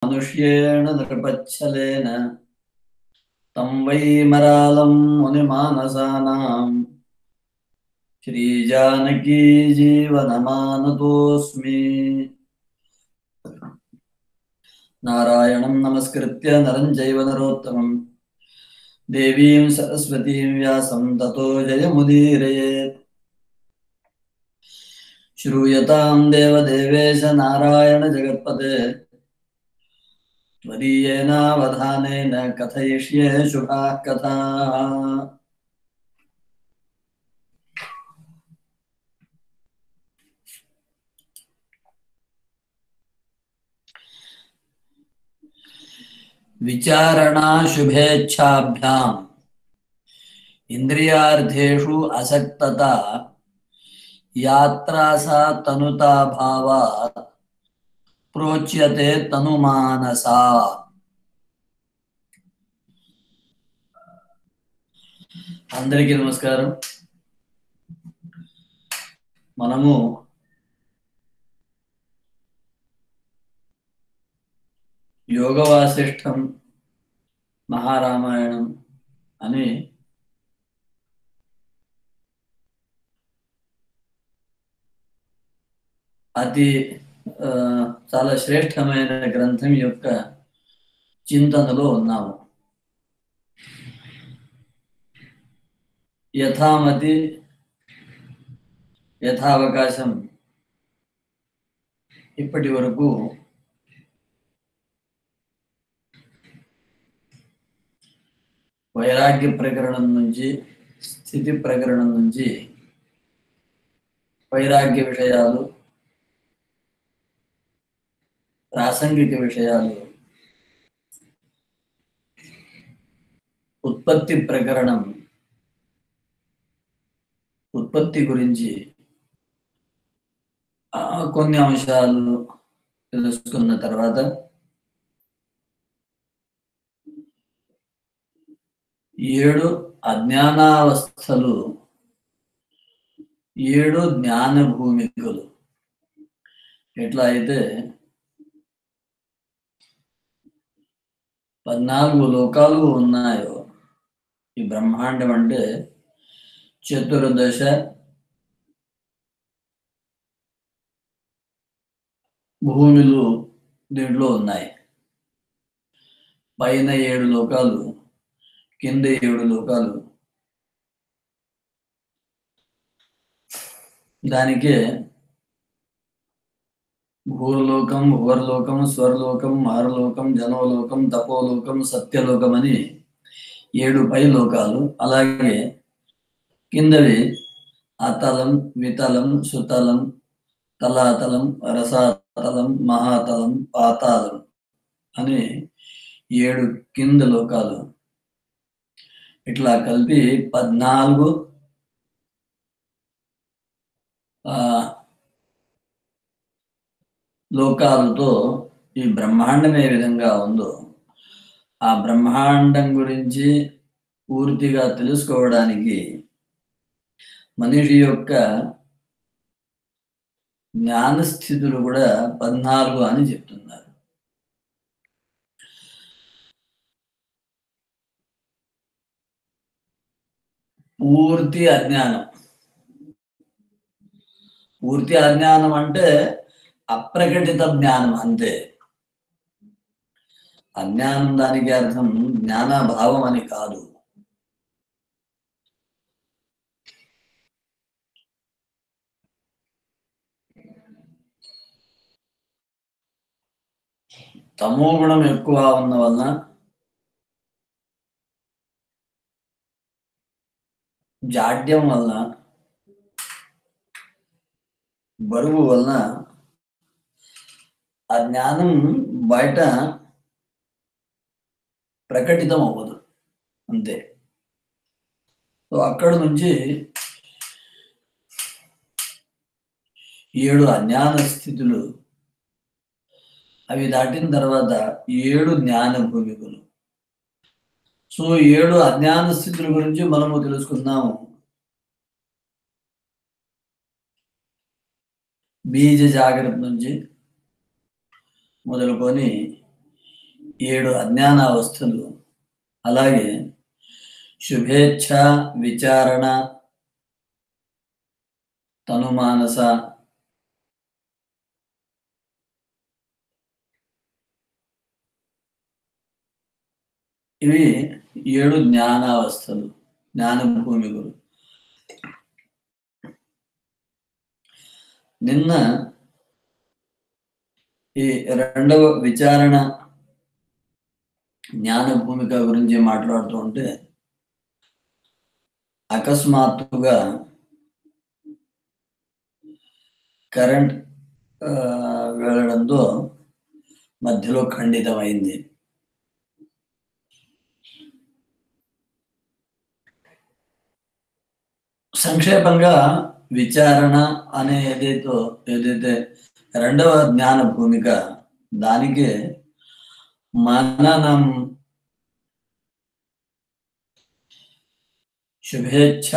मनुष्येण नृपच्छलेन तं वै मरालं मुनिमानसानां श्रीजानकी जीवनमानतोऽस्मि। नारायणं नमस्कृत्य नरं चैव नरोत्तमं देवीं सरस्वतीं व्यासं ततो जयमुदीरयेत्। श्रूयतां देवदेवेश नारायण जगत्पते त्वदीयेनावधानेन कथयिष्ये शुभाः कथाः। विचारणा शुभेच्छाभ्याम् इंद्रियार्थेषु असक्तता यात्रा सा तनुता भावात् प्रोच्यते तनुमानसा। అందరికీ నమస్కారం. మనము యోగ వాసిష్టం మహారామాయణం అని అతి చాలా శ్రేష్టమైన గ్రంథం యొక్క చింతనలో ఉన్నాము. యథామతి యథావకాశం ఇప్పటి వరకు వైరాగ్య ప్రకరణం నుంచి, స్థితి ప్రకరణం నుంచి వైరాగ్య విషయాలు, ప్రాసంగిక విషయాలు, ఉత్పత్తి ప్రకరణం, ఉత్పత్తి గురించి కొన్ని అంశాలు తెలుసుకున్న తర్వాత ఏడు అజ్ఞానావస్థలు, ఏడు జ్ఞాన భూమికలు ఎట్లా అయితే 14 లోకాలు ఉన్నాయో, ఈ బ్రహ్మాండం అంటే చతుర్దశ భూమిలు దీంట్లో ఉన్నాయి. పైన 7 లోకాలు, కింద 7 లోకాలు. దానికే భూలోకం, భువర్లోకం, స్వర్లోకం, మారలోకం, జనోలోకం, తపోలోకం, సత్యలోకం అని 7 పై లోకాలు. అలాగే కిందవి అతలం, వితలం, సుతలం, తలాతలం, రసాతలం, మహాతలం, పాతాళం అని 7 కింద లోకాలు. ఇట్లా కలిపి 14 లోకాలతో ఈ బ్రహ్మాండం ఏ విధంగా ఉందో, ఆ బ్రహ్మాండం గురించి పూర్తిగా తెలుసుకోవడానికి మనిషి యొక్క జ్ఞానస్థితులు కూడా 14 అని చెప్తున్నారు. పూర్తి అజ్ఞానం. పూర్తి అజ్ఞానం అంటే అప్రకటిత జ్ఞానం అంతే. అజ్ఞానం దానికి అర్థం జ్ఞానభావం అని కాదు. తమో గుణం ఎక్కువ ఉన్న వలన, జాడ్యం వలన, బరువు వలన ఆ జ్ఞానం బయట ప్రకటితం అవ్వదు అంతే. సో అక్కడ నుంచి 7 అజ్ఞాన స్థితులు, అవి దాటిన తర్వాత 7 జ్ఞాన భూమికలు. సో 7 అజ్ఞాన స్థితుల గురించి మనము తెలుసుకుందాము. బీజ జాగ్రత్త నుంచి మొదలుకొని 7 అజ్ఞానావస్థలు, అలాగే శుభేచ్ఛ, విచారణ, తనుమానస, ఇవి 7 జ్ఞానావస్థలు, జ్ఞానభూమికలు. నిన్న ఈ రెండవ విచారణ జ్ఞాన భూమిక గురించి మాట్లాడుతూ ఉంటే అకస్మాత్తుగా కరెంట్ వెళ్ళడంతో మధ్యలో ఖండితమైంది. సంక్షేపంగా విచారణ అనే ఏదైతే రెండవ జ్ఞాన భూమిక, దానికే మననం, శుభేచ్ఛ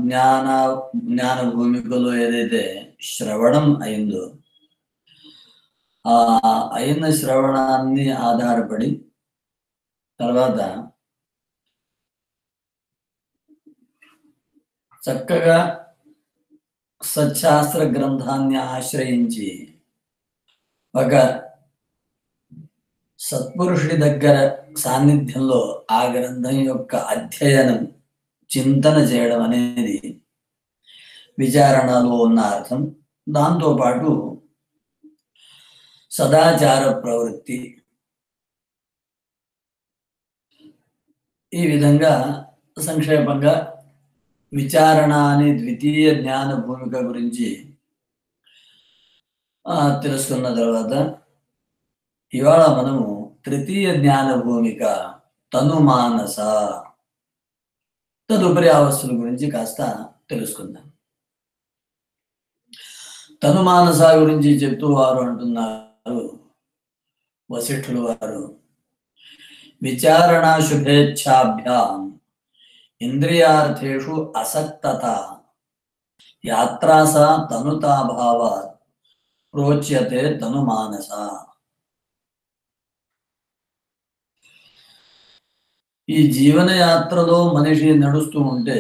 జ్ఞాన భూమికలో ఏదైతే శ్రవణం అయిందో, ఆ అయిన శ్రవణాన్ని ఆధారపడి తర్వాత చక్కగా సత్శాస్త్ర గ్రంథాన్ని ఆశ్రయించి ఒక సత్పురుషుడి దగ్గర సాన్నిధ్యంలో ఆ గ్రంథం యొక్క అధ్యయనం, చింతన చేయడం అనేది విచారణలో ఉన్న అర్థం. దాంతోపాటు సదాచార ప్రవృత్తి. ఈ విధంగా సంక్షేపంగా విచారణ అనే ద్వితీయ జ్ఞాన భూమిక గురించి తెలుసుకున్న తర్వాత ఇవాళ మనము తృతీయ జ్ఞాన భూమిక తనుమానస, తదుపరి అవస్థల గురించి కాస్త తెలుసుకుందాం. తనుమానస గురించి చెప్తూ వారు అంటున్నారు, వశిష్ఠులు వారు, విచారణ శుభేచ్ఛాభ్యాం ఇంద్రియార్థేషు అసక్తత యాత్రాస తనుతాభావాత్ ప్రోచ్యతే తనుమానస. ఈ జీవన యాత్రలో మనిషి నడుస్తూ ఉంటే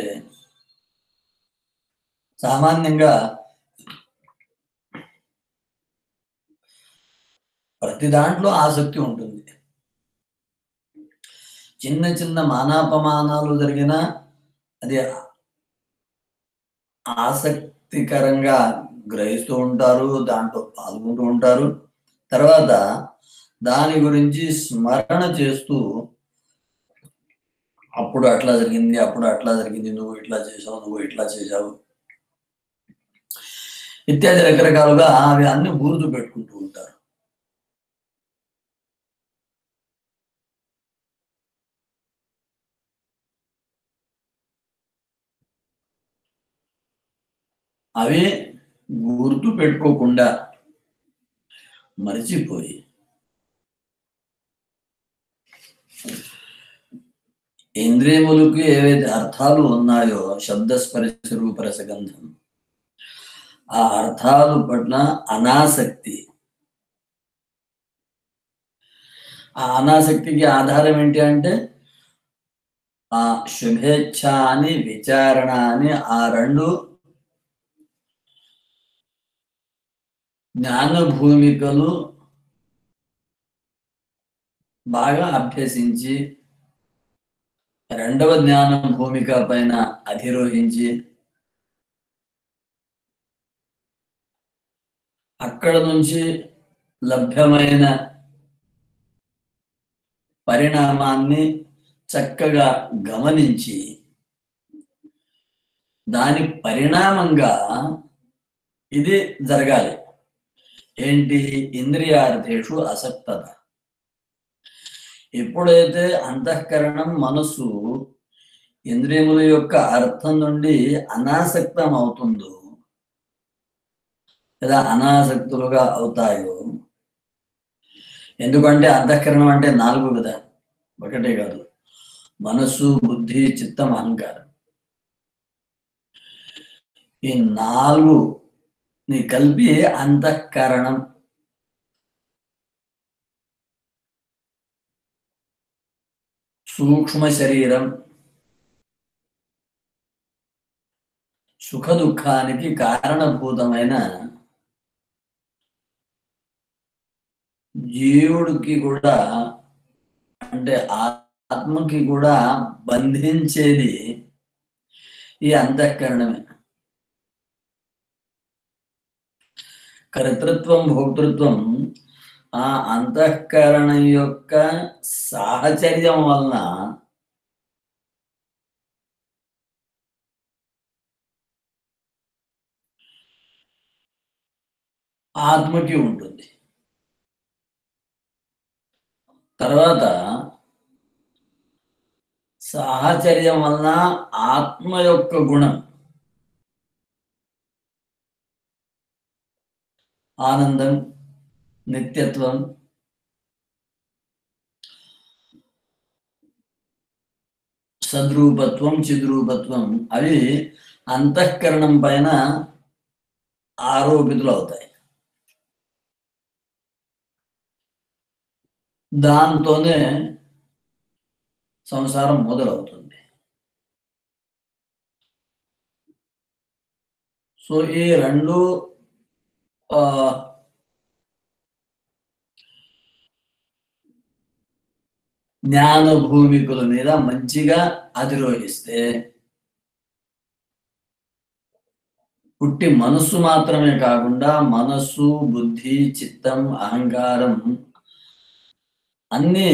సామాన్యంగా ప్రతి దాంట్లో ఆసక్తి ఉంటుంది. చిన్న చిన్న మానాపమానాలు జరిగినా అది ఆసక్తికరంగా గ్రహిస్తూ ఉంటారు, దాంట్లో పాల్గొంటూ ఉంటారు. తర్వాత దాని గురించి స్మరణ చేస్తూ అప్పుడు అట్లా జరిగింది, అప్పుడు అట్లా జరిగింది, నువ్వు ఇట్లా చేసావు, నువ్వు ఇట్లా చేసావు ఇత్యాది రకరకాలుగా అవి అన్ని గుర్తు పెట్టుకుంటూ ఉంటారు. అవి గుర్తు పెట్టుకోకుండా మరిచిపోయి ఇంద్రియములకు ఏవైతే అర్థాలు ఉన్నాయో, శబ్దస్పర్శ రూపరసగంధం, ఆ అర్థాలు పట్ల అనాసక్తి. ఆ అనాసక్తికి ఆధారం ఏంటి అంటే ఆ శుభేచ్ఛ అని, విచారణ అని, ఆ రెండు జ్ఞాన భూమికలు బాగా అభ్యసించి రెండవ జ్ఞాన భూమిక పైన అధిరోహించి అక్కడ నుంచి లభ్యమైన పరిణామాన్ని చక్కగా గమనించి దాని పరిణామంగా ఇది జరగాలి. ఏంటి? ఇంద్రియార్థేషు అసక్తత. ఎప్పుడైతే అంతఃకరణం, మనస్సు ఇంద్రియముల యొక్క అర్థం నుండి అనాసక్తం అవుతుందో లేదా అనాసక్తులుగా అవుతాయో, ఎందుకంటే అంతఃకరణం అంటే 4 కదా, ఒకటే కాదు, మనస్సు, బుద్ధి, చిత్తం, అహంకారం. ఈ 4ని కలిపి అంతఃకరణం. సూక్ష్మ శరీరం సుఖ దుఃఖానికి కారణభూతమైన జీవుడికి కూడా, అంటే ఆత్మకి కూడా బంధించేది ఈ అంతఃకరణమే. కర్తృత్వం భోక్తృత్వం ఆ అంతఃకరణం యొక్క సాహచర్యం వలన ఆత్మకి ఉంటుంది. తర్వాత సాహచర్యం వలన ఆత్మ యొక్క గుణం ఆనందం, నిత్యత్వం, సద్రూపత్వం, చిద్రూపత్వం అవి అంతఃకరణం పైన ఆరోపితులు అవుతాయి. దాంతోనే సంసారం మొదలవుతుంది. సో ఈ రెండు జ్ఞాన భూమికుల మీద మంచిగా అధిరోహిస్తే పుట్టి మనస్సు మాత్రమే కాకుండా మనస్సు, బుద్ధి, చిత్తం, అహంకారం అన్నీ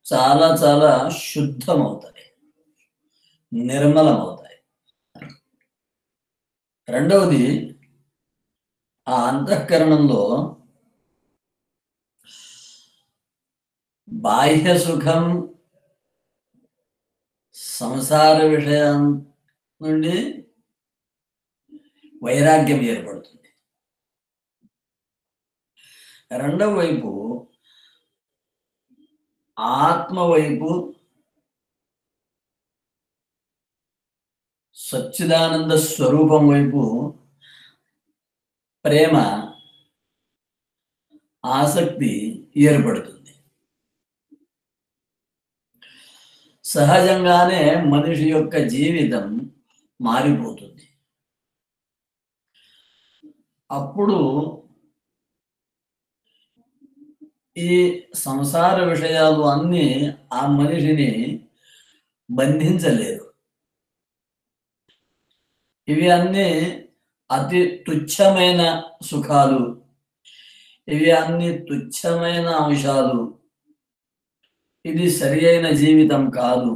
చాలా చాలా శుద్ధమవుతాయి, నిర్మలమవుతాయి. రెండవది, ఆ అంతఃకరణంలో బాహ్య సుఖం సంసార విషయం నుండి వైరాగ్యం ఏర్పడుతుంది. రెండవ వైపు ఆత్మ వైపు సచ్చిదానంద స్వరూపం వైపు ప్రేమ, ఆసక్తి ఏర్పడుతుంది. సహజంగానే మనిషి యొక్క జీవితం మారిపోతుంది. అప్పుడు ఈ సంసార విషయాలు అన్నీ ఆ మనిషిని బంధించలేదు. ఇవి అన్నీ అతి తుచ్చమైన సుఖాలు, ఇవి అన్ని తుచ్చమైన అంశాలు. ఇది సరి అయిన జీవితం కాదు,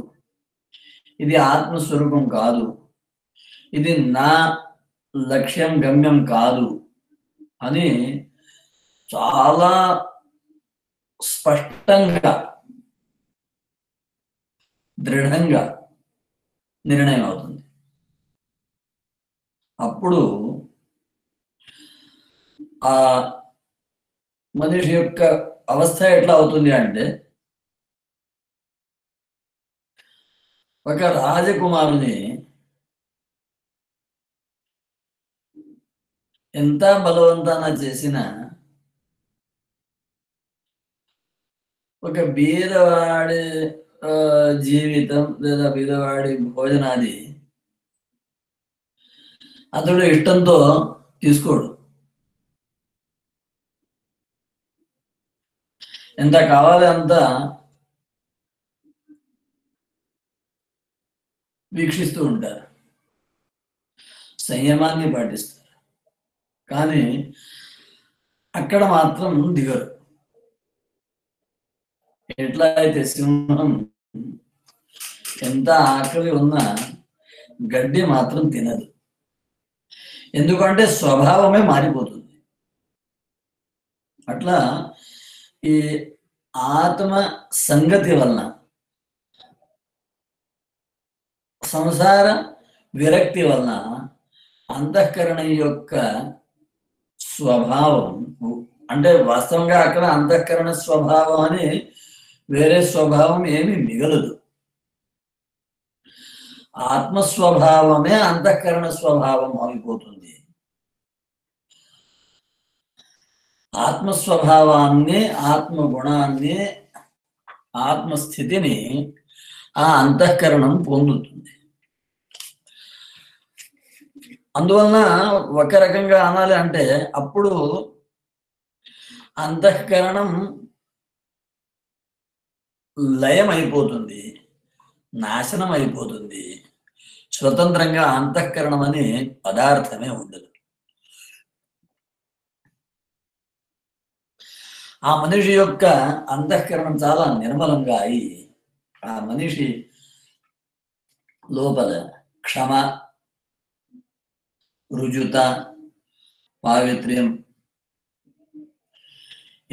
ఇది ఆత్మస్వరూపం కాదు, ఇది నా లక్ష్యం, గమ్యం కాదు అని చాలా స్పష్టంగా, దృఢంగా నిర్ణయం అవుతుంది. అప్పుడు ఆ మనిషి యొక్క అవస్థ ఎట్లా అవుతుంది అంటే, ఒక రాజకుమారుని ఎంత బలవంతాన చేసినా ఒక బీదవాడి జీవితం లేదా బీదవాడి భోజనాది అతడు ఇష్టంతో తీసుకోడు. ఎంత కావాలి అంత వీక్షిస్తూ ఉంటారు, సంయమాన్ని పాటిస్తారు. కానీ అక్కడ మాత్రం దిగరు. ఎట్లా అయితే సింహం ఎంత ఆకలి ఉన్నా గడ్డి మాత్రం తినదు, ఎందుకంటే స్వభావమే మారిపోతుంది. అట్లా ఈ ఆత్మ సంగతి వలన, సంసార విరక్తి వలన అంతఃకరణం యొక్క స్వభావం, అంటే వాస్తవంగా అక్కడ అంతఃకరణ స్వభావం అని వేరే స్వభావం ఏమి మిగలదు. ఆత్మస్వభావమే అంతఃకరణ స్వభావం అయిపోతుంది. ఆత్మస్వభావాన్ని, ఆత్మగుణాన్ని ఆత్మస్థితిని ఆ అంతఃకరణం పొందుతుంది. అందువలన ఒక రకంగా అనాలి అంటే అప్పుడు అంతఃకరణం లయం అయిపోతుంది, నాశనం అయిపోతుంది. స్వతంత్రంగా అంతఃకరణం అనే పదార్థమే ఉండదు. ఆ మనిషి యొక్క అంతఃకరణం చాలా నిర్మలంగా అయి ఆ మనిషి లోపల క్షమ, రుజుత, పావిత్ర్యం,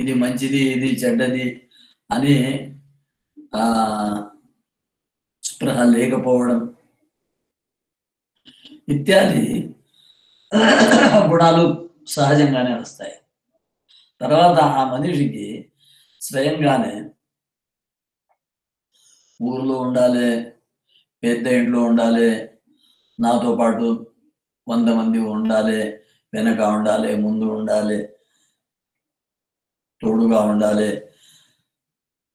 ఇది మంచిది ఇది చెడ్డది అని ఆ స్పృహ లేకపోవడం ఇత్యాది గుణాలు సహజంగానే వస్తాయి. తర్వాత ఆ మనిషికి స్వయంగానే ఊర్లో ఉండాలి, పెద్ద ఇంట్లో ఉండాలి, నాతో పాటు 100 మంది ఉండాలి, వెనక ఉండాలి, ముందు ఉండాలి, తోడుగా ఉండాలి,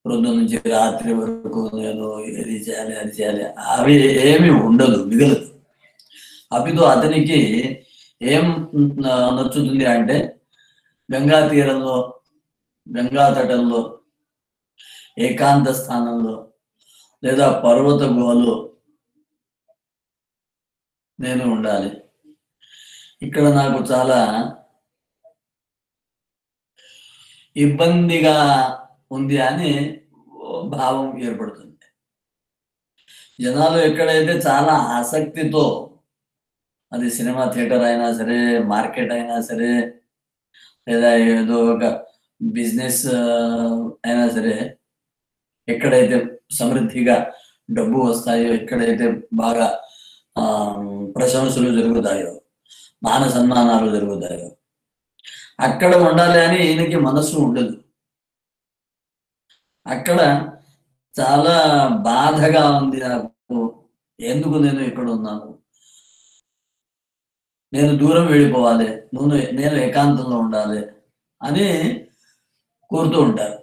పొద్దు నుంచి రాత్రి వరకు నేను ఇది చేయాలి అది చేయాలి అవి ఏమి ఉండదు, మిగలదు. అప్పుడు అతనికి ఏం నచ్చుతుంది అంటే గంగా తీరంలో, గంగా తటంలో, ఏకాంత స్థానంలో లేదా పర్వత గుహలో నేను ఉండాలి. ఇక్కడ నాకు చాలా ఇబ్బందిగా ఉంది అని భావం ఏర్పడుతుంది. జనాలు ఎక్కడైతే చాలా ఆసక్తితో, అది సినిమా థియేటర్ అయినా సరే, మార్కెట్ అయినా సరే, లేదా ఏదో ఒక బిజినెస్ అయినా సరే, ఎక్కడైతే సమృద్ధిగా డబ్బు వస్తాయో, ఎక్కడైతే బాగా ప్రశంసలు జరుగుతాయో, మాన సన్మానాలు జరుగుతాయో అక్కడ ఉండాలి అని ఈయనకి మనస్సు ఉండదు. అక్కడ చాలా బాధగా ఉంది నాకు, ఎందుకు నేను ఇక్కడ ఉన్నాను, నేను దూరం వెళ్ళిపోవాలి, నేను ఏకాంతంలో ఉండాలి అని కోరుతూ ఉంటారు.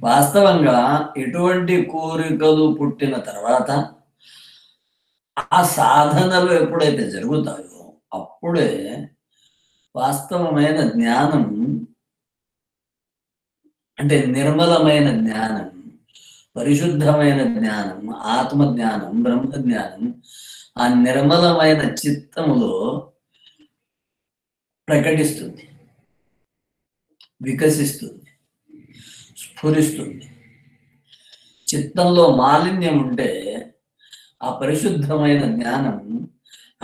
వాస్తవంగా ఎటువంటి కోరికలు పుట్టిన తర్వాత ఆ సాధనలు ఎప్పుడైతే జరుగుతాయో అప్పుడే వాస్తవమైన జ్ఞానం, అంటే నిర్మలమైన జ్ఞానం, పరిశుద్ధమైన జ్ఞానం, ఆత్మ జ్ఞానం, బ్రహ్మ జ్ఞానం ఆ నిర్మలమైన చిత్తములో ప్రకటిస్తుంది, వికసిస్తుంది, స్ఫురిస్తుంది. చిత్తంలో మాలిన్యం ఉంటే ఆ పరిశుద్ధమైన జ్ఞానం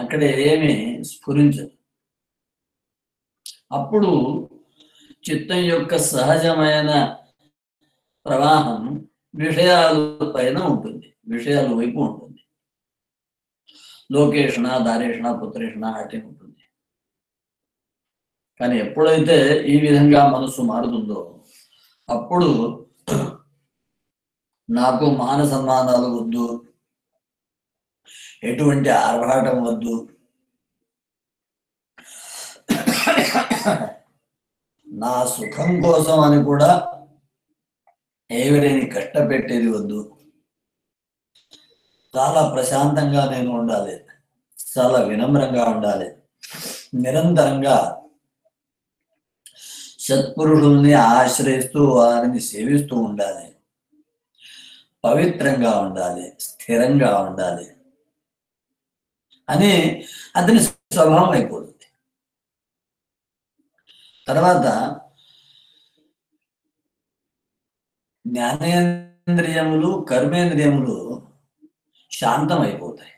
అక్కడ ఏమీ స్ఫురించదు. అప్పుడు చిత్తం యొక్క సహజమైన ప్రవాహం విషయాల పైన ఉంటుంది, విషయాల వైపు ఉంటుంది. లోకేషణ, దారేషణ, పుత్రేషణ అటే ఉంటుంది. కానీ ఎప్పుడైతే ఈ విధంగా మనసు మారుతుందో అప్పుడు నాకు మాన సన్మానాలు వద్దు, ఎటువంటి ఆర్భాటం వద్దు, నా సుఖం కోసం అని కూడా ఎవరిని కష్టపెట్టేది వద్దు, చాలా ప్రశాంతంగా నేను ఉండాలి, చాలా వినమ్రంగా ఉండాలి, నిరంతరంగా సత్పురుషుల్ని ఆశ్రయిస్తూ వారిని సేవిస్తూ ఉండాలి, పవిత్రంగా ఉండాలి, స్థిరంగా ఉండాలి అని అతని స్వభావం అయిపోతుంది. తర్వాత జ్ఞానేంద్రియములు, కర్మేంద్రియములు శాంతం అయిపోతాయి.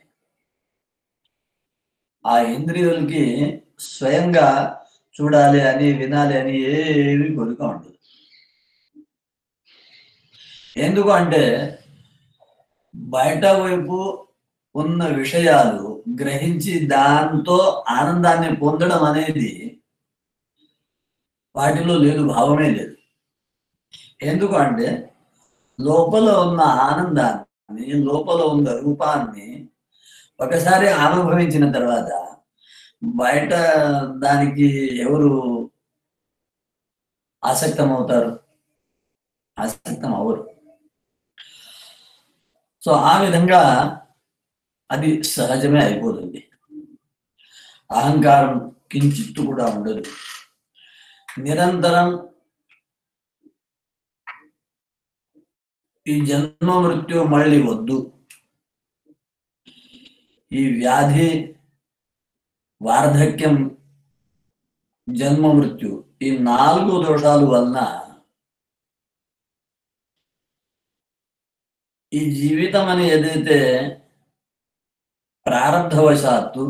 ఆ ఇంద్రియులకి స్వయంగా చూడాలి అని, వినాలి అని ఏవి కోరిక ఉండదు. ఎందుకు అంటే బయట వైపు ఉన్న విషయాలు గ్రహించి దాంతో ఆనందాన్ని పొందడం అనేది వాటిలో లేదు, భావమే లేదు. ఎందుకు అంటే లోపల ఉన్న ఆనందాన్ని, లోపల ఉన్న రూపాన్ని ఒకసారి అనుభవించిన తర్వాత బయట దానికి ఎవరు ఆసక్తం అవుతారు? ఆసక్తం అవరు. సో ఆ విధంగా అది సహజమే అయిపోతుంది. అహంకారం కించిత్తు కూడా ఉండదు. నిరంతరం ఈ జన్మ మృత్యు మళ్ళీ వద్దు, ఈ వ్యాధి, వార్ధక్యం, జన్మ మృత్యు, ఈ 4 దోషాల వలన ఈ జీవితం అని ఏదైతే ప్రారంధవశాత్తు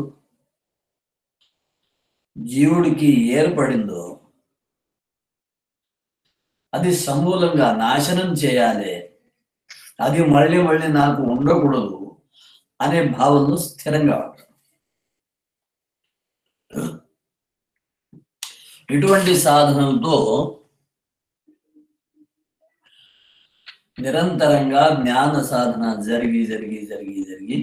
జీవుడికి ఏర్పడిందో అది సమూలంగా నాశనం చేయాలి, అది మళ్ళీ మళ్ళీ నాకు ఉండకూడదు అనే భావనలో స్థిరంగా ఉంటారు. ఇటువంటి సాధనలతో నిరంతరంగా జ్ఞాన సాధన జరిగి జరిగి జరిగి జరిగి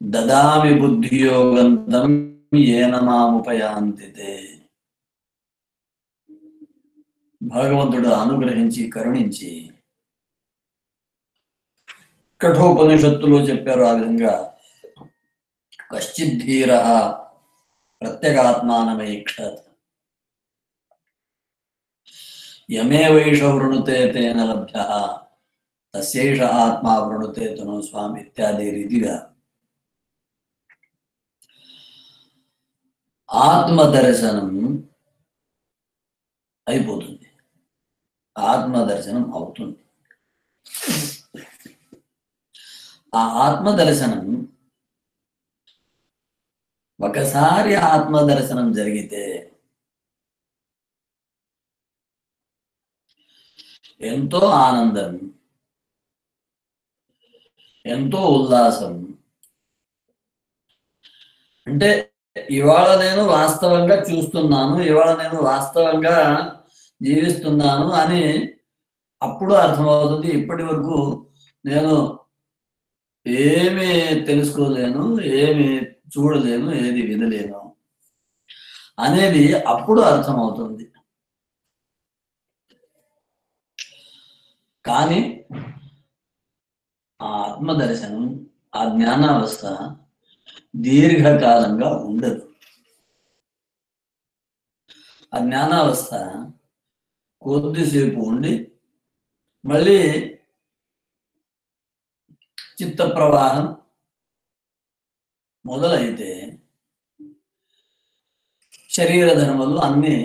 దదామి బుద్ధియోగంతం ఏన మాముపయాంతితే, భగవంతుడు అనుగ్రహించి కరుణించి కఠోపనిషత్తులో చెప్పారు. ఆ విధంగా కశ్చిద్ధీర ప్రత్యేగాత్మానమైక్షత్ యమే వైష వృణుతే తేన లభ్య తస్యేష ఆత్మా వృణుతే తను స్వామి ఇత్యాది రీతిగా ఆత్మదర్శనం అయిపోతుంది, ఆత్మదర్శనం అవుతుంది. ఆ ఆత్మదర్శనం ఒకసారి ఆత్మదర్శనం జరిగితే ఎంతో ఆనందం, ఎంతో ఉల్లాసం. అంటే ఇవాళ నేను వాస్తవంగా చూస్తున్నాను, ఇవాళ నేను వాస్తవంగా జీవిస్తున్నాను అని అప్పుడు అర్థమవుతుంది. ఇప్పటి వరకు నేను ఏమి తెలుసుకోలేను, ఏమి చూడలేను, ఏది వినలేను అనేది అప్పుడు అర్థమవుతుంది. కానీ ఆ ఆత్మదర్శనం, ఆ జ్ఞానావస్థ దీర్ఘకాలంగా ఉండదు. ఆ జ్ఞానావస్థ కొద్దిసేపు ఉండి మళ్ళీ చిత్త ప్రవాహం మొదలైతే శరీర ధర్మలు అన్నీ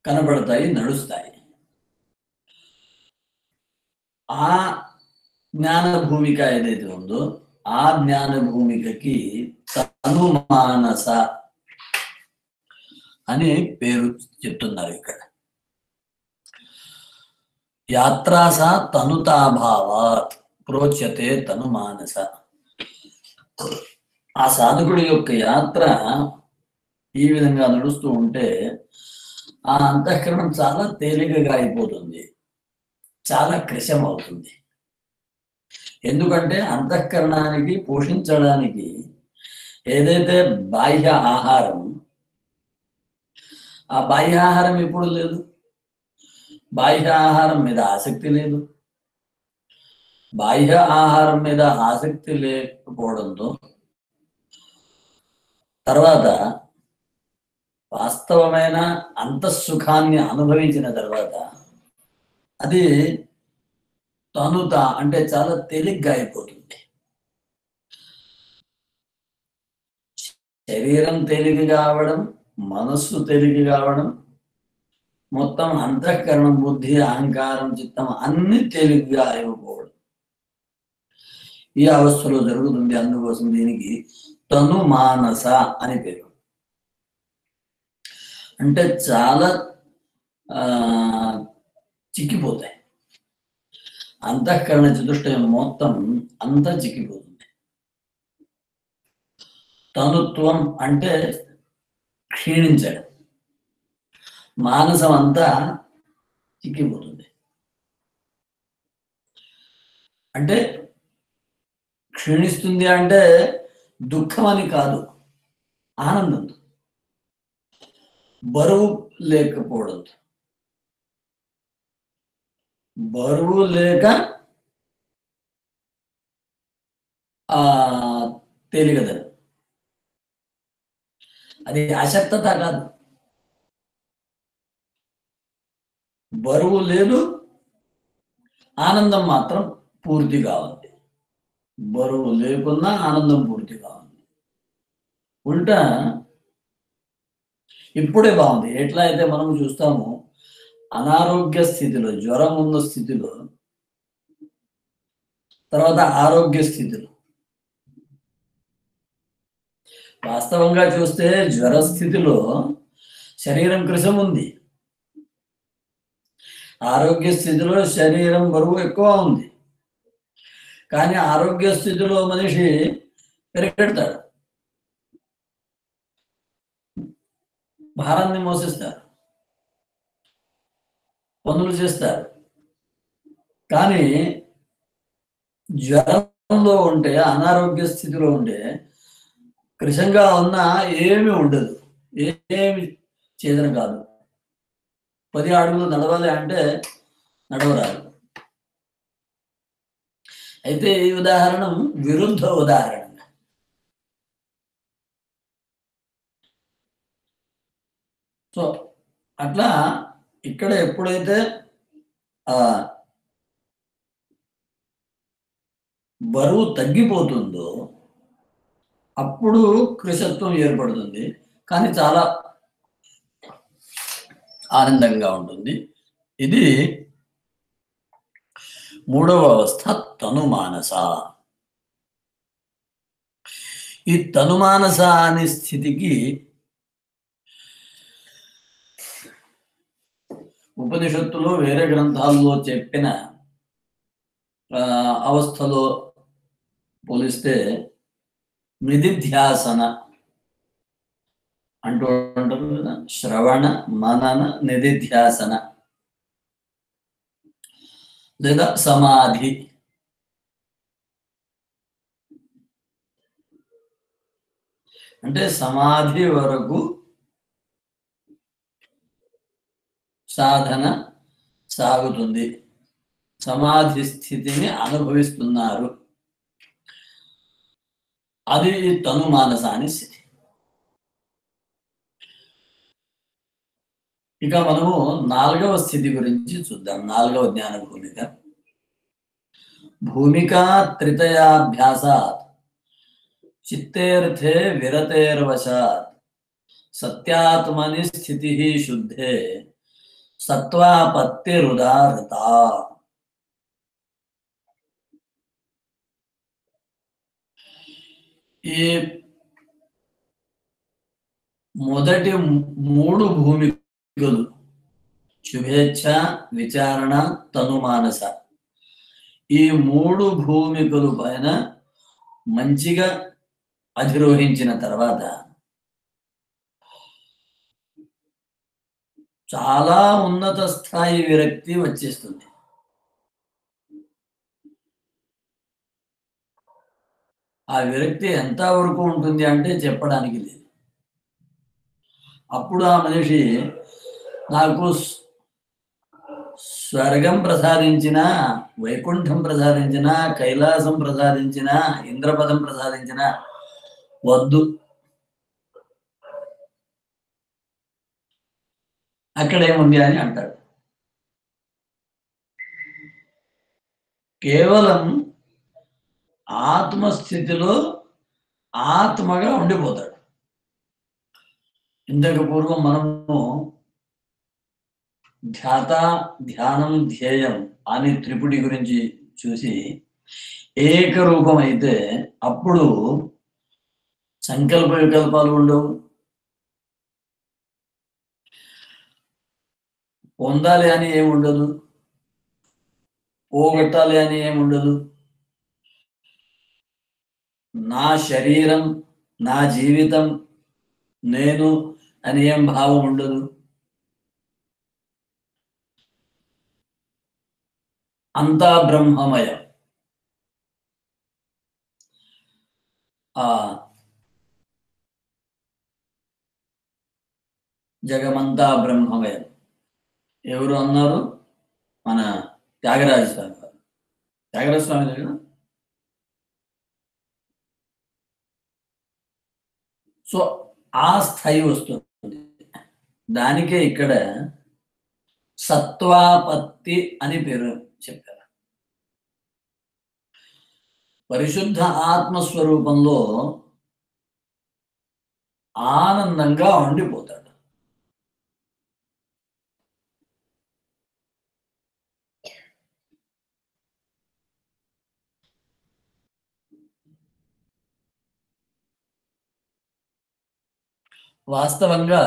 కనబడతాయి, నడుస్తాయి. ఆ జ్ఞాన భూమిక ఏదైతే ఉందో ఆ జ్ఞాన భూమికకి తనుమానస అని పేరు చెప్తున్నారు ఇక్కడ. యాత్రాస తనుతాభావాత్ ప్రోచ్యతే తనుమానస. ఆ సాధకుడి యొక్క యాత్ర ఈ విధంగా నడుస్తూ ఉంటే ఆ అంతఃకరణం చాలా తేలికగా అయిపోతుంది, చాలా కృశం అవుతుంది. ఎందుకంటే అంతఃకరణానికి పోషించడానికి ఏదైతే బాహ్య ఆహారం, ఆ బాహ్య ఆహారం ఎప్పుడు లేదు, బాహ్య ఆహారం మీద ఆసక్తి లేదు. బాహ్య ఆహారం మీద ఆసక్తి లేకపోవడంతో తర్వాత వాస్తవమైన అంతఃసుఖాన్ని అనుభవించిన తర్వాత అది తనుత అంటే చాలా తేలిగ్గా అయిపోతుంది. శరీరం తేలిక కావడం, మనస్సు తేలిక కావడం, మొత్తం అంతఃకరణం, బుద్ధి, అహంకారం, చిత్తం అన్ని తేలికగా అయిపోవడం ఈ అవస్థలో జరుగుతుంది. అందుకోసం దీనికి తను మానస అని పేరు. అంటే చాలా చిక్కిపోతాయి, అంతఃకరణ చతుష్టయం మొత్తం అంతా చిక్కిపోతుంది. తనుత్వం అంటే క్షీణించడం, మానసం అంతా చిక్కిపోతుంది. అంటే క్షీణిస్తుంది అంటే దుఃఖం అని కాదు, ఆనందం. బరువు లేకపోవడంతో, బరువు లేక ఆ తేలిగదనం. అది అశక్తత కాదు, బరువు లేదు, ఆనందం మాత్రం పూర్తిగా ఉంది. బరువు లేకున్నా ఆనందం పూర్తిగా ఉంది. ఉల్టా ఇప్పుడే బాగుంది. ఎట్లా అయితే మనం చూస్తాము, అనారోగ్య స్థితిలో, జ్వరం ఉన్న స్థితిలో, తర్వాత ఆరోగ్య స్థితిలో, వాస్తవంగా చూస్తే జ్వర స్థితిలో శరీరం కృశం ఉంది, ఆరోగ్య స్థితిలో శరీరం బరువు ఎక్కువ ఉంది. కానీ ఆరోగ్య స్థితిలో మనిషి పరిగెడతాడు, భారాన్ని మోసిస్తారు, పనులు చేస్తారు. కానీ జ్వరంలో ఉంటే, అనారోగ్య స్థితిలో ఉంటే కృశంగా ఉన్నా ఏమీ ఉండదు, ఏమి చేదన కాదు. 10 అడుగులు నడవాలి అంటే నడవరాదు. అయితే ఈ ఉదాహరణ విరుద్ధ ఉదాహరణ. సో అట్లా ఇక్కడ ఎప్పుడైతే బరువు తగ్గిపోతుందో అప్పుడు కృశత్వం ఏర్పడుతుంది. కానీ చాలా ఆనందంగా ఉంటుంది. ఇది మూడవ అవస్థ, తనుమానస. ఈ తనుమానస అనే స్థితికి ఉపనిషత్తులో వేరే గ్రంథాల్లో చెప్పిన అవస్థలో పోలిస్తే నిధిధ్యాసన అంటూ ఉంటారు కదా, శ్రవణ మనన నిధిధ్యాసన లేదా సమాధి. అంటే సమాధి వరకు సాధన సాగుతుంది, సమాధి స్థితిని అనుభవిస్తున్నారు. అది తనుమానస అని స్థితి. ఇక మనము 4వ స్థితి గురించి చూద్దాం. 4వ జ్ఞాన భూమిక. భూమికా త్రితయాభ్యాసాత్ చిత్తేర్థే విరతేర్వశాత్ సత్యాత్మని స్థితి శుద్ధే సత్వాపత్తిరుదాహృత. ఈ మొదటి 3 భూమికలు, శుభేచ్ఛ, విచారణ, తనుమానస, ఈ 3 భూమికలు పైన మంచిగా అధిరోహించిన తర్వాత చాలా ఉన్నత స్థాయి విరక్తి వచ్చేస్తుంది. ఆ విరక్తి ఎంత వరకు ఉంటుంది అంటే చెప్పడానికి లేదు. అప్పుడు ఆ మనిషి నాకు స్వర్గం ప్రసాదించిన, వైకుంఠం ప్రసాదించిన, కైలాసం ప్రసాదించిన, ఇంద్రపదం ప్రసాదించిన వద్దు, అక్కడేముంది అని అంటాడు. కేవలం ఆత్మస్థితిలో ఆత్మగా ఉండిపోతాడు. ఇంతకు పూర్వం మనము ధ్యాత, ధ్యానం, ధ్యేయం అని త్రిపుటి గురించి చూసి, ఏకరూపం అయితే అప్పుడు సంకల్ప వికల్పాలు ఉండవు, పొందాలి అని ఏముండదు, పోగొట్టాలి అని ఏముండదు, నా శరీరం, నా జీవితం, నేను అని ఏం భావం ఉండదు. అంతా బ్రహ్మమయం. ఆ జగమంతా బ్రహ్మమయం ఎవరు అన్నారు? మన త్యాగరాజ స్వామి గారు. త్యాగరాజ స్వామి దగ్గర సో ఆ స్థాయి వస్తుంది. దానికే ఇక్కడ సత్వాపత్తి అని పేరు చెప్పారు. పరిశుద్ధ ఆత్మస్వరూపంలో ఆనందంగా ఉండిపోతాడు. వాస్తవంగా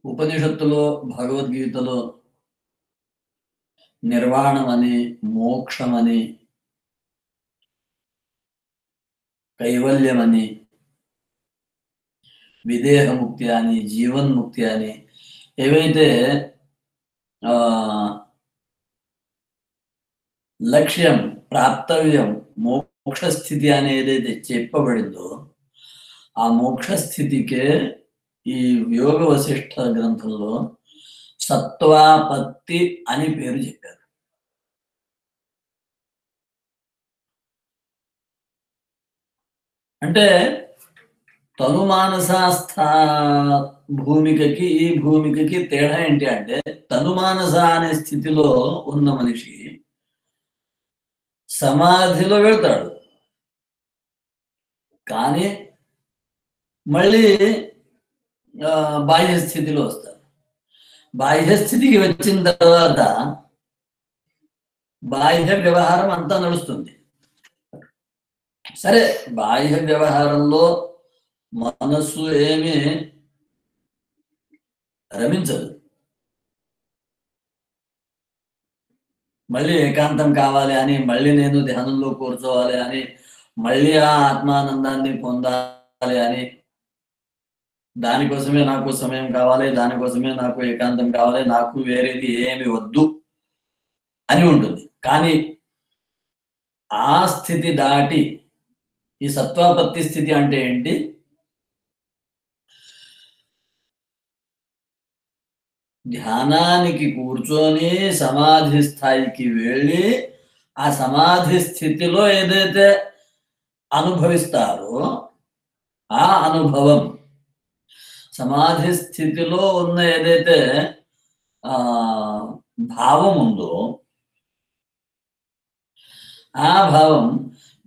ఉపనిషత్తులో, భగవద్గీతలో నిర్వాణమని, మోక్షమని, కైవల్యమని, విదేహముక్తి అని, జీవన్ముక్తి అని ఏవైతే లక్ష్యం, ప్రాప్తవ్యం, మోక్ష స్థితి అని ఏదైతే చెప్పబడిందో ఆ మోక్ష స్థితికే ఈ యోగ వశిష్ఠ గ్రంథంలో సత్వాపత్తి అని పేరు చెప్పారు. అంటే తనుమానసాస్థ భూమికకి ఈ భూమికకి తేడా ఏంటి అంటే, తనుమానస అనే స్థితిలో ఉన్న మనిషి సమాధిలో వెళ్తాడు, కానీ మళ్ళీ బాహ్య స్థితిలో వస్తాడు. బాహ్య స్థితికి వచ్చిన తర్వాత బాహ్య వ్యవహారం అంతా నడుస్తుంది. సరే, బాహ్య వ్యవహారంలో మనస్సు ఏమి రమించదు. మళ్ళీ ఏకాంతం కావాలి అని, మళ్ళీ నేను ధ్యానంలో కూర్చోవాలి అని, మళ్ళీ ఆ ఆత్మానందాన్ని పొందాలి అని, దానికోసమే నాకు సమయం కావాలి, దానికోసమే నాకు ఏకాంతం కావాలి, నాకు వేరేది ఏమి వద్దు అని ఉంటుంది. కానీ ఆ స్థితి దాటి ఈ సత్వాపత్తి స్థితి అంటే ఏంటి? ధ్యానానికి కూర్చొని సమాధి స్థాయికి వెళ్ళి ఆ సమాధి స్థితిలో ఏదైతే అనుభవిస్తారో ఆ అనుభవం, సమాధి స్థితిలో ఉన్న ఏదైతే భావం ఉందో ఆ భావం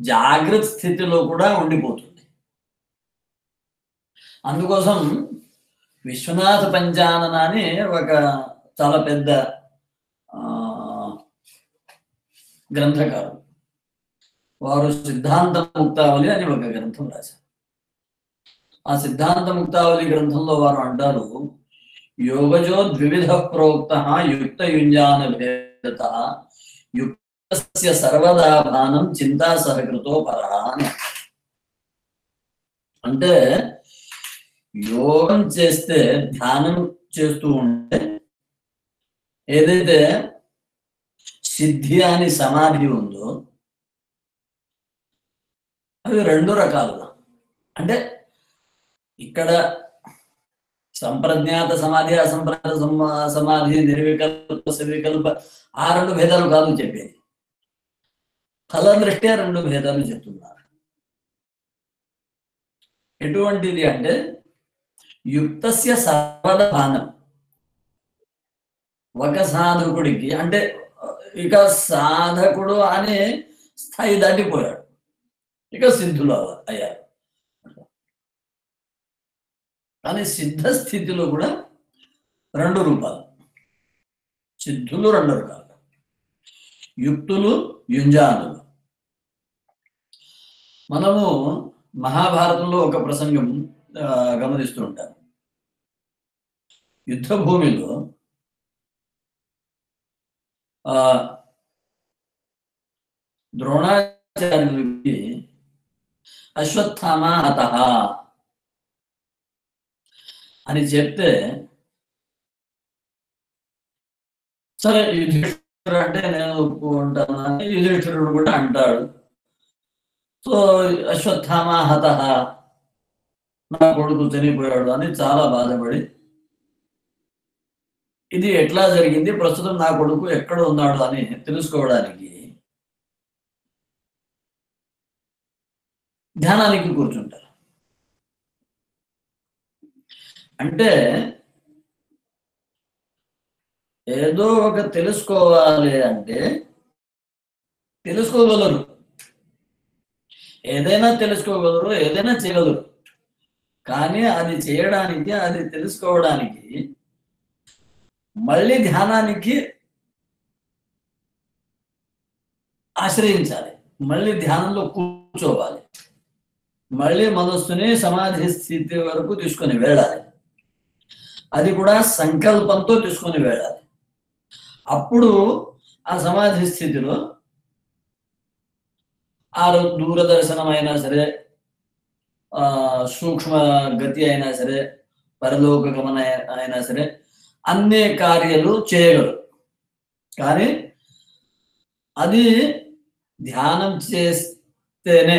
జాగ్రత్త స్థితిలో కూడా ఉండిపోతుంది. అందుకోసం విశ్వనాథ పంచానన అని ఒక చాలా పెద్ద గ్రంథకారు, వారు సిద్ధాంత ముక్తావళి అని ఒక గ్రంథం రాశారు. ఆ సిద్ధాంత ముక్తావళి గ్రంథంలో వారు అంటారు, యోగజో ద్వివిధ ప్రోక్త యుక్త యుంజాన భేదత యుక్తస్య సర్వదా భానం చింతా సహకృతో పరః అని. అంటే యోగం చేస్తే, ధ్యానం చేస్తూ ఉంటే ఏదైతే సిద్ధి అని సమాధి ఉందో అవి రెండు రకాలుగా, అంటే ఇక్కడ సంప్రజ్ఞాత సమాధి, అసంప్రజ్ఞాత సమాధి, నిర్వికల్ప సవికల్ప ఆ రెండు భేదాలు కాదు చెప్పేది, ఫల దృష్ట్యా రెండు భేదాలు చెప్తున్నారు. ఎటువంటిది అంటే యుక్తస్య సర్వదానం, ఒక సాధకుడికి అంటే ఇక సాధకుడు అనే స్థాయి దాటిపోయాడు, ఇక సిద్ధులు అయ్యారు. కానీ సిద్ధ స్థితిలో కూడా రెండు రూపాలు, సిద్ధులు రెండు రకాలు, యుక్తులు, యుంజానులు. మనము మహాభారతంలో ఒక ప్రసంగం గమనిస్తూ ఉంటాం. యుద్ధ భూమిలో ద్రోణాచార్యుడికి అశ్వత్థామ హతః అని చెప్తే, సరే అంటే నేను ఒప్పుకుంటానని యుధిష్ఠిరుడు కూడా అంటాడు. సో అశ్వత్థామ హత, నా కొడుకు చనిపోయాడు అని చాలా బాధపడి, ఇది ఎట్లా జరిగింది, ప్రస్తుతం నా కొడుకు ఎక్కడ ఉన్నాడు అని తెలుసుకోవడానికి ధ్యానానికి కూర్చుంటారు. అంటే ఏదో ఒక తెలుసుకోవాలి అంటే తెలుసుకోగలరు, ఏదైనా తెలుసుకోగలరు, ఏదైనా చేయగలరు. కానీ అది చేయడానికి, అది తెలుసుకోవడానికి మళ్ళీ ధ్యానానికి ఆశ్రయించాలి, మళ్ళీ ధ్యానంలో కూర్చోవాలి, మళ్ళీ మనస్సుని సమాధి స్థితి వరకు తీసుకొని వెళ్ళాలి. అది కూడా సంకల్పంతో తీసుకొని వెళ్ళాలి. అప్పుడు ఆ సమాధి స్థితిలో ఆ దూరదర్శనం అయినా సరే, సూక్ష్మ గతి అయినా సరే, పరలోక గమన అయినా సరే, అన్ని కార్యాలు చేయగలరు. కానీ అది ధ్యానం చేస్తేనే,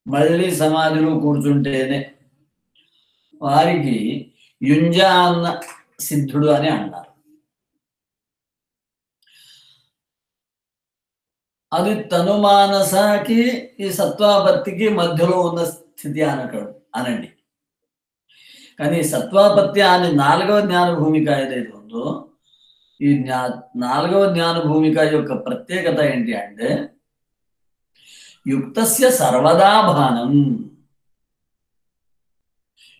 మళ్ళీ సమాధిలో కూర్చుంటేనే వారికి యుంజాన్న సిద్ధుడు అని అన్నారు. అది తనుమానసకి ఈ సత్వాపత్తికి మధ్యలో ఉన్న స్థితి అనండి. కానీ సత్వాపత్తి అనే 4వ జ్ఞాన భూమిక ఏదైతే ఉందో, ఈ 4వ జ్ఞాన భూమిక యొక్క ప్రత్యేకత ఏంటి అంటే యుక్తస్య సర్వదా భానం.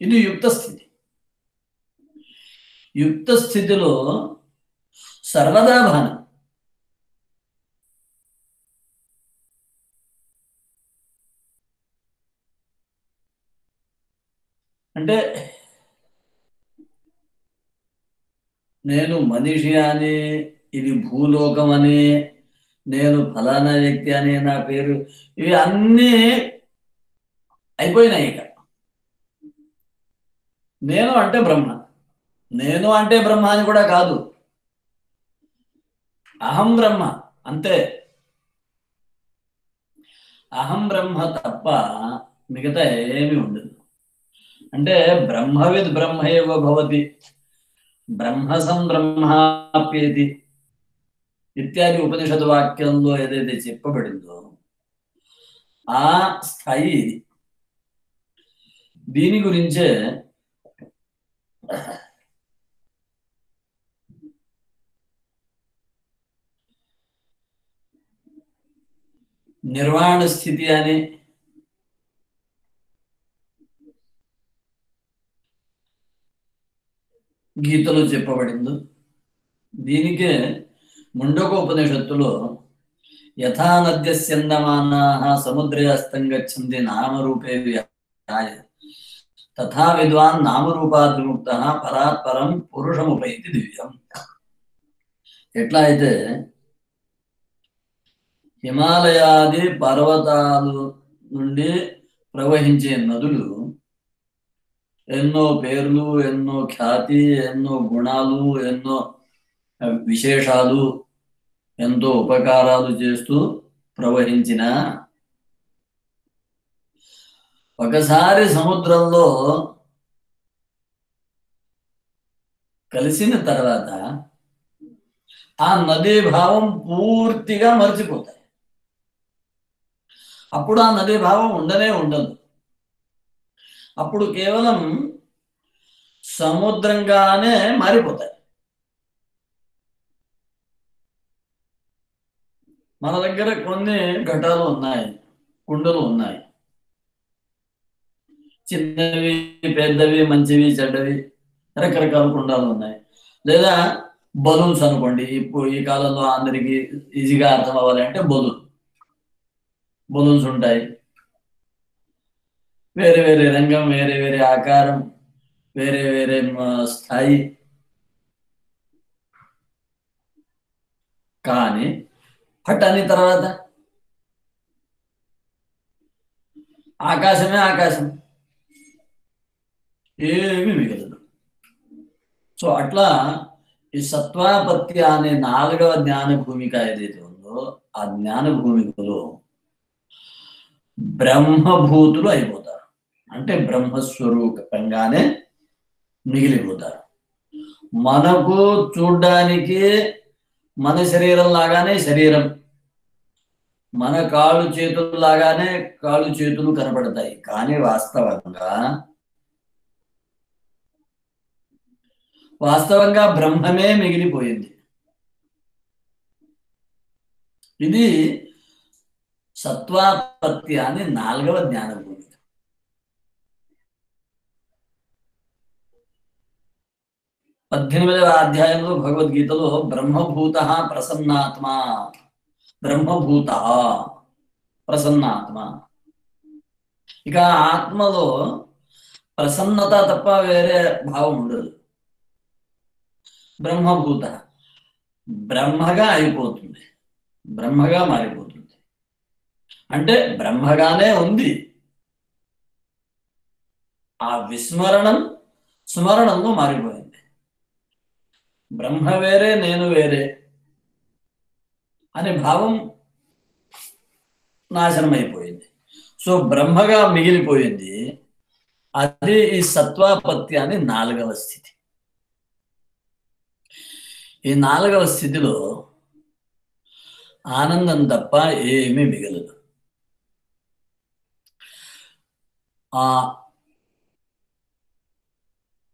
ఇది యుక్త స్థితి. యుక్త స్థితిలో సర్వదా భానం. అంటే నేను మనిషి అని, ఇది భూలోకం అని, నేను ఫలానా వ్యక్తి అని, నా పేరు, ఇవి అన్నీ అయిపోయినాయి. ఇక నేను అంటే బ్రహ్మ, నేను అంటే బ్రహ్మ అని కూడా కాదు, అహం బ్రహ్మ అంతే. అహం బ్రహ్మ తప్ప మిగతా ఏమి ఉండదు. అంటే బ్రహ్మవిద్ బ్రహ్మైవ భవతి, బ్రహ్మసం బ్రహ్మాప్యేతి ఇత్యాది ఉపనిషత్ వాక్యంలో ఏదైతే చెప్పబడిందో ఆ స్థాయి ఇది. దీని గురించే నిర్వాణ స్థితి అని, గీతలో చెప్పబడింది. దీనికే ముండకోపనిషత్తులో యథా నద్యస్యందమానాః సముద్రే అస్తం గచ్చంతి నామరూపే విహాయ తథా విద్వాన్ నామరూపాద్ విముక్తః పరాత్ పరం పురుషముపైతి దివ్యం. ఎట్లా అయితే హిమాలయాది పర్వతాలు నుండి ప్రవహించే నదులు ఎన్నో పేర్లు, ఎన్నో ఖ్యాతి, ఎన్నో గుణాలు, ఎన్నో విశేషాలు, ఎంతో ఉపకారాలు చేస్తూ ప్రవహించిన ఒకసారి సముద్రంలో కలిసిన తర్వాత ఆ నదీ భావం పూర్తిగా మర్చిపోతాయి. అప్పుడు ఆ నదీ భావం ఉండనే ఉండదు. అప్పుడు కేవలం సముద్రంగానే మారిపోతాయి. మన దగ్గర కొన్ని ఘటాలు ఉన్నాయి, కుండలు ఉన్నాయి, చిన్నవి, పెద్దవి, మంచివి, చెడ్డవి, రకరకాల కుండాలు ఉన్నాయి. లేదా బలూన్స్ అనుకోండి, ఇప్పుడు ఈ కాలంలో అందరికి ఈజీగా అర్థం అవ్వాలి అంటే బలూన్స్ ఉంటాయి. వేరే వేరే రంగం, వేరే వేరే ఆకారం, వేరే వేరే స్థాయి. కానీ పట్టని తర్వాత ఆకాశమే ఆకాశం, ఏమీ మిగలదు. సో అట్లా ఈ సత్వాపత్తి అనే 4వ జ్ఞాన భూమిక ఏదైతే ఉందో ఆ జ్ఞాన భూమికలో బ్రహ్మభూతులు అయిపోతారు. అంటే బ్రహ్మస్వరూపంగానే మిగిలిపోతారు. మనకు చూడ్డానికి మన శరీరం లాగానే శరీరం, మన కాళ్ళు చేతులు లాగానే కాళ్ళు చేతులు కనపడతాయి. కానీ వాస్తవంగా బ్రహ్మమే మిగిలిపోయింది. ఇది సత్వాపత్తి అని 4వ జ్ఞాన భూమిక. 18వ అధ్యాయంలో భగవద్గీతలో బ్రహ్మభూత ప్రసన్నాత్మ, బ్రహ్మభూత ప్రసన్నాత్మ. ఇక ఆత్మలో ప్రసన్నత తప్ప వేరే భావం ఉండదు. బ్రహ్మభూత బ్రహ్మగా అయిపోతుంది, బ్రహ్మగా మారిపోతుంది. అంటే బ్రహ్మగానే ఉంది. ఆ విస్మరణం స్మరణంలో మారిపోయింది. బ్రహ్మ వేరే నేను వేరే అనే భావం నాశనం అయిపోయింది. సో బ్రహ్మగా మిగిలిపోయింది. అది ఈ సత్వాపత్తి అని 4వ స్థితి. ఈ 4వ స్థితిలో ఆనందం తప్ప ఏమీ మిగలదు.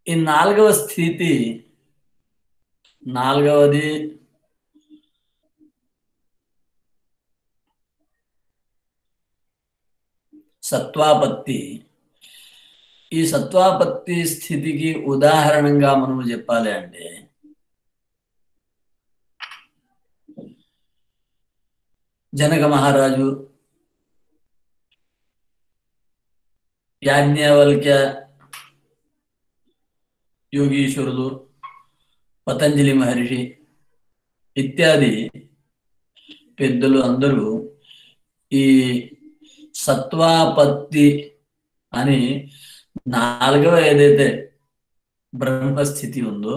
ఈ 4వ స్థితి, 4వది సత్వాపత్తి. ఈ సత్వాపత్తి స్థితికి ఉదాహరణంగా మనము చెప్పాలి అంటే జనక మహారాజు, యాజ్ఞవల్క్య యోగీశ్వరులు, పతంజలి మహర్షి ఇత్యాది పెద్దలు అందరూ ఈ సత్వాపత్తి అని 4వ ఏదైతే బ్రహ్మస్థితి ఉందో,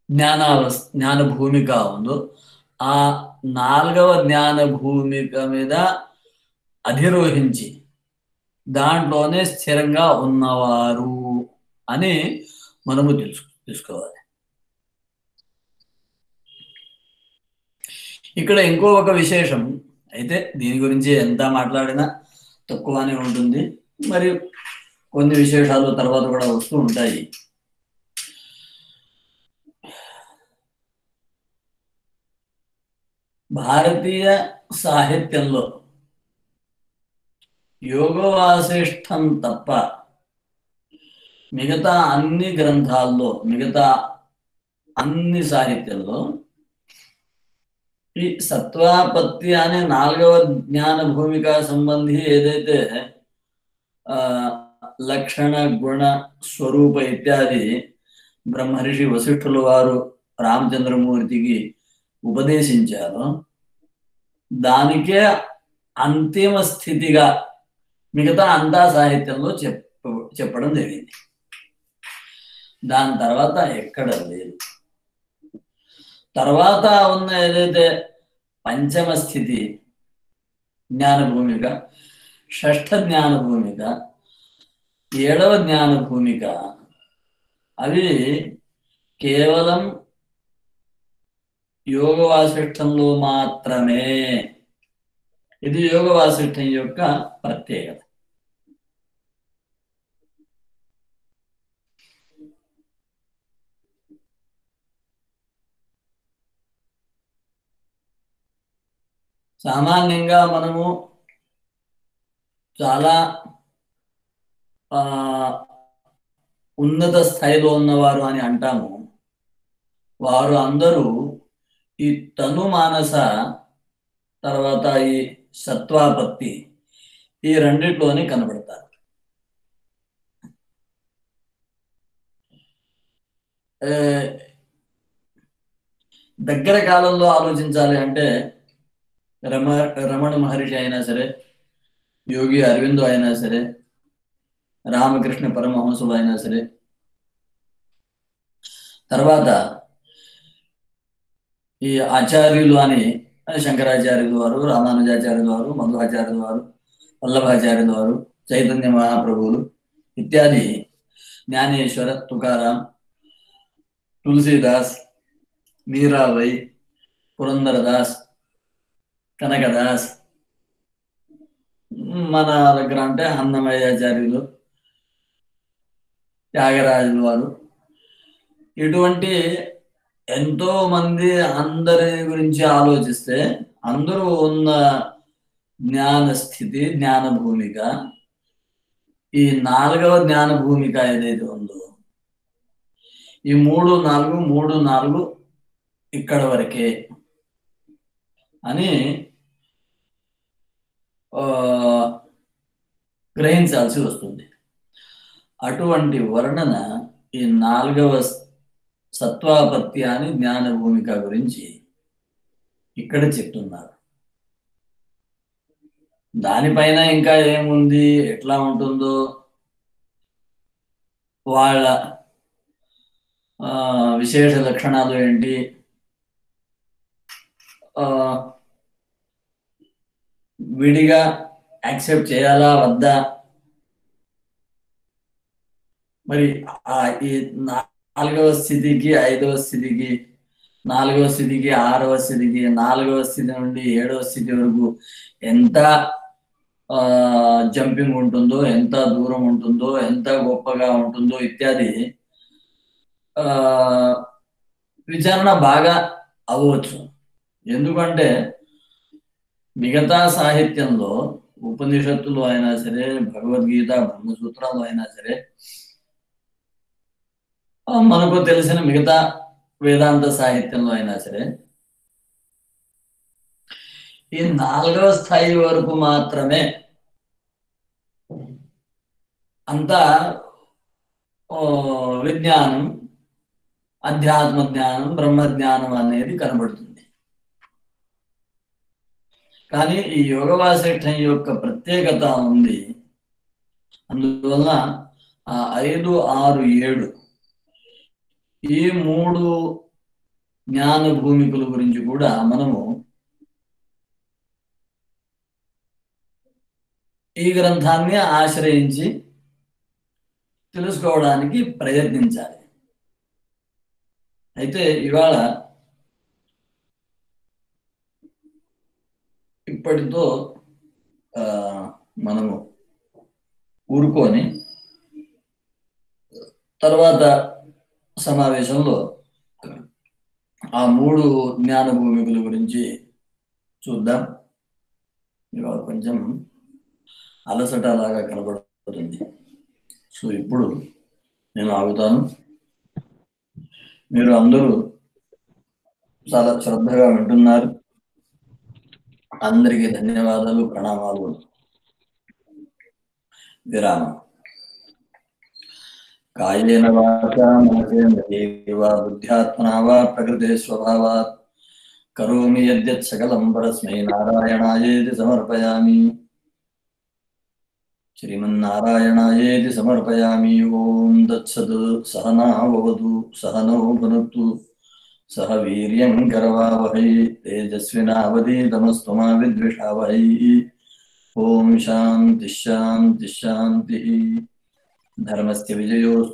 జ్ఞాన భూమిక ఉందో, ఆ 4వ జ్ఞాన భూమిక మీద అధిరోహించి దాంట్లోనే స్థిరంగా ఉన్నవారు అని మనము తెలుసుకోవాలి. ఇక్కడ ఇంకో ఒక విశేషం అయితే, దీని గురించి ఎంత మాట్లాడినా తక్కువనే ఉంటుంది. మరి కొన్ని విశేషాలు తర్వాత కూడా వస్తూ ఉంటాయి. భారతీయ సాహిత్యంలో యోగవాసిష్టం తప్ప మిగతా అన్ని గ్రంథాల్లో, మిగతా అన్ని సాహిత్యంలో ఈ సత్వాపత్తి అనే 4వ జ్ఞాన భూమిక సంబంధి ఏదైతే లక్షణ గుణ స్వరూప ఇత్యాది బ్రహ్మర్షి వశిష్ఠుల వారు రామచంద్రమూర్తికి ఉపదేశించారో, దానికే అంతిమ స్థితిగా మిగతా అంతా సాహిత్యంలో చెప్పడం జరిగింది. దాని తర్వాత ఎక్కడ లేదు. తర్వాత ఉన్న ఏదైతే పంచమ స్థితి జ్ఞాన భూమిక, 6వ జ్ఞాన భూమిక, 7వ జ్ఞాన భూమిక, అవి కేవలం యోగ వాసిష్టంలో మాత్రమే. ఇది యోగ వాసిష్టం యొక్క ప్రత్యేకత. సామాన్యంగా మనము చాలా ఉన్నత స్థాయిలో ఉన్నవారు అని అంటాము. వారు అందరూ ఈ తను మానస, తర్వాత ఈ సత్వాపత్తి, ఈ రెండిట్లోనే కనబడతారు. దగ్గర కాలంలో ఆలోచించాలి అంటే రమణ మహర్షి అయినా సరే, యోగి అరవిందో అయినా సరే, రామకృష్ణ పరమహంసులు అయినా సరే, తర్వాత ఈ ఆచార్యులు అని శంకరాచార్యుల వారు, రామానుజాచార్యుల వారు, మధ్వాచార్యుల వారు, వల్లభాచార్యుల వారు, చైతన్య మహాప్రభువులు ఇత్యాది, జ్ఞానేశ్వర, తుకారాం, తులసీదాస్, మీరాబాయి, పురందరదాస్, కనకదాస్, మన దగ్గర అంటే అన్నమయ్యాచార్యులు, త్యాగరాజుల వారు, ఇటువంటి ఎంతో మంది అందరి గురించి ఆలోచిస్తే అందరూ ఉన్న జ్ఞాన స్థితి, జ్ఞాన భూమిక, ఈ 4వ జ్ఞాన భూమిక ఏదైతే ఉందో, ఈ 3, 4, 3, 4 ఇక్కడ వరకే అని గ్రహించాల్సి వస్తుంది. అటువంటి వర్ణన ఈ 4వ సత్వాపత్యాని జ్ఞాన భూమిక గురించి ఇక్కడ చెప్తున్నారు. దానిపైన ఇంకా ఏముంది, ఎట్లా ఉంటుందో, వాళ్ళ విశేష లక్షణాలు ఏంటి, విడిగా యాక్సెప్ట్ చేయాలా వద్దా, మరి ఈ 4వ స్థితికి, 5వ స్థితికి, 4వ స్థితికి, 6వ స్థితికి, 4వ స్థితి నుండి 7వ స్థితి వరకు ఎంత జంపింగ్ ఉంటుందో, ఎంత దూరం ఉంటుందో, ఎంత గొప్పగా ఉంటుందో ఇత్యాది విచారణ బాగా అవ్వచ్చు. ఎందుకంటే మిగతా సాహిత్యంలో ఉపనిషత్తులు అయినా సరే, భగవద్గీత, బ్రహ్మసూత్రాలు అయినా సరే, మనకు తెలిసిన మిగతా వేదాంత సాహిత్యంలో అయినా సరే, ఈ 4వ స్థాయి వరకు మాత్రమే అంతా విజ్ఞానం, అధ్యాత్మ జ్ఞానం, బ్రహ్మజ్ఞానం అనేది కనబడుతుంది. కానీ ఈ యోగ వాసిష్టం యొక్క ప్రత్యేకత ఉంది. అందువల్ల 5, 6, 7 ఈ 3 జ్ఞాన భూమికల గురించి కూడా మనము ఈ గ్రంథాన్ని ఆశ్రయించి తెలుసుకోవడానికి ప్రయత్నించాలి. అయితే ఇవాళ ఇప్పటితో మనము ఊరుకొని తర్వాత సమావేశంలో ఆ 3 జ్ఞాన భూమికల గురించి చూద్దాం. ఇవాళ కొంచెం అలసట లాగా కనబడుతుంది. సో ఇప్పుడు నేను ఆగుతాను. మీరు అందరూ చాలా శ్రద్ధగా వింటున్నారు. అందరికీ ధన్యవాదాలు, ప్రణామాలు. విరామం. కాయేన వాచా మనసేంద్రియైర్వా బుద్ధ్యాత్మనా వా ప్రకృతే స్వభావాత్ కరోమి యద్యత్ సకలం పరస్మై నారాయణాయేతి సమర్పయామి. శ్రీమన్నారాయణాయేతి సమర్పయామి. ఓం తత్సత్. సహనా భవతు, సహనౌ భునక్తు, సహ వీర్యం కరవావహై, తేజస్వినావధీతమస్తు మా విద్విషావహై. ఓం శాంతి శాంతి శాంతి. ధర్మస్య విజయోస్తు.